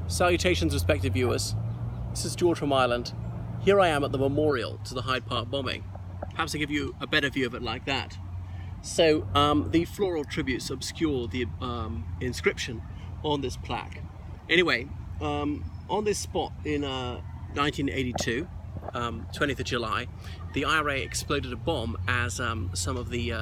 Salutations, respected viewers. This is George from Ireland. Here I am at the memorial to the Hyde Park bombing. Perhaps I'll give you a better view of it like that. So the floral tributes obscure the inscription on this plaque. Anyway, on this spot in 1982, 20th of July, the IRA exploded a bomb as some of the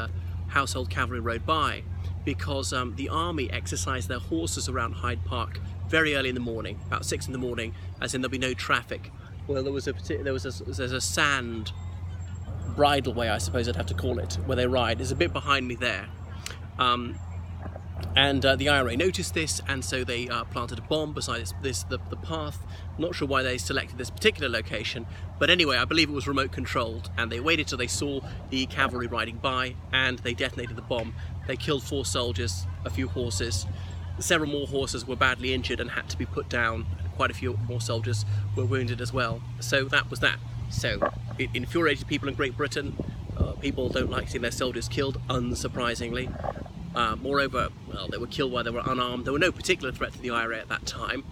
household cavalry rode by, because the army exercised their horses around Hyde Park very early in the morning, about 6 in the morning, as in there'll be no traffic. Well, there's a sand bridleway, I suppose I'd have to call it, where they ride. There's a bit behind me there. The IRA noticed this, and so they planted a bomb beside the path. I'm not sure why they selected this particular location, but anyway, I believe it was remote controlled, and they waited till they saw the cavalry riding by, and they detonated the bomb. They killed 4 soldiers, a few horses. Several more horses were badly injured and had to be put down. Quite a few more soldiers were wounded as well. So that was that. So it infuriated people in Great Britain. People don't like seeing their soldiers killed, unsurprisingly. Moreover, well, they were killed while they were unarmed. There were no particular threat to the IRA at that time.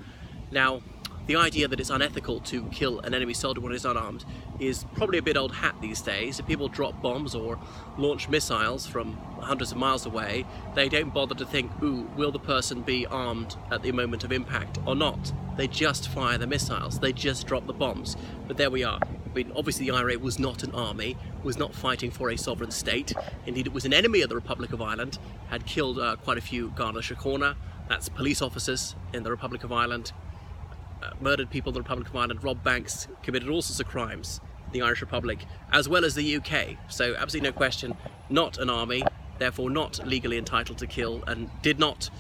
Now, the idea that it's unethical to kill an enemy soldier when he's unarmed is probably a bit old hat these days. If people drop bombs or launch missiles from hundreds of miles away, they don't bother to think, ooh, will the person be armed at the moment of impact or not? They just fire the missiles, they just drop the bombs. But there we are. I mean, obviously the IRA was not an army, was not fighting for a sovereign state. Indeed, it was an enemy of the Republic of Ireland, had killed quite a few Garda Síochána, that's police officers in the Republic of Ireland, murdered people in the Republic of Ireland, robbed banks, committed all sorts of crimes in the Irish Republic, as well as the UK. So absolutely no question, not an army, therefore not legally entitled to kill, and did not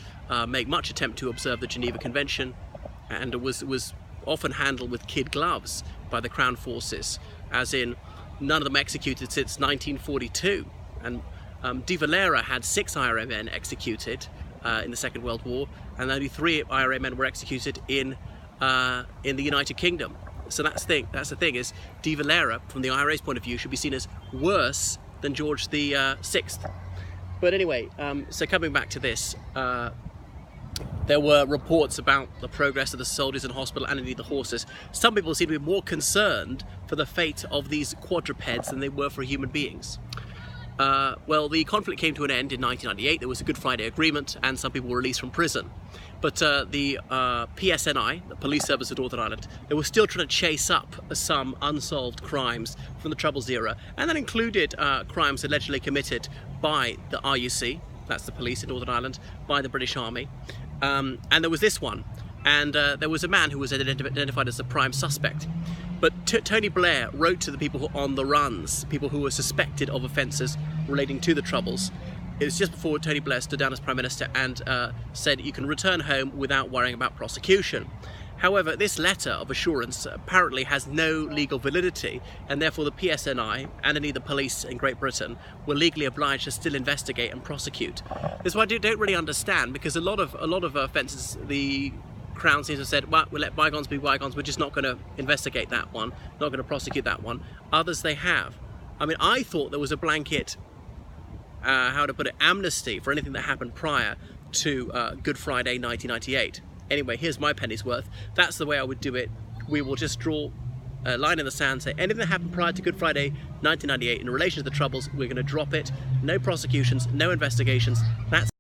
make much attempt to observe the Geneva Convention, and was often handled with kid gloves by the Crown forces, as in none of them executed since 1942. And De Valera had 6 IRA men executed in the Second World War, and only 3 IRA men were executed in the United Kingdom. So that's the thing is, De Valera, from the IRA's point of view, should be seen as worse than George the Sixth. But anyway, so coming back to this, there were reports about the progress of the soldiers in hospital and indeed the horses. Some people seem to be more concerned for the fate of these quadrupeds than they were for human beings. Well, the conflict came to an end in 1998. There was a Good Friday Agreement, and some people were released from prison. But the PSNI, the Police Service of Northern Ireland, they were still trying to chase up some unsolved crimes from the Troubles era, and that included crimes allegedly committed by the RUC, that's the police in Northern Ireland, by the British Army. And there was this one, and there was a man who was identified as the prime suspect. But Tony Blair wrote to the people who were on the runs, people who were suspected of offences relating to the Troubles. It was just before Tony Blair stood down as Prime Minister and said you can return home without worrying about prosecution. However, this letter of assurance apparently has no legal validity, and therefore the PSNI and indeed the police in Great Britain were legally obliged to still investigate and prosecute. This is what I don't really understand, because a lot of offences the Crown seems to have said, well, we'll let bygones be bygones, we're just not going to investigate that one, not going to prosecute that one. Others they have. I mean, I thought there was a blanket, how to put it, amnesty for anything that happened prior to Good Friday 1998. Anyway, here's my penny's worth. That's the way I would do it. We will just draw a line in the sand, say anything that happened prior to Good Friday 1998 in relation to the Troubles, we're going to drop it. No prosecutions, no investigations. That's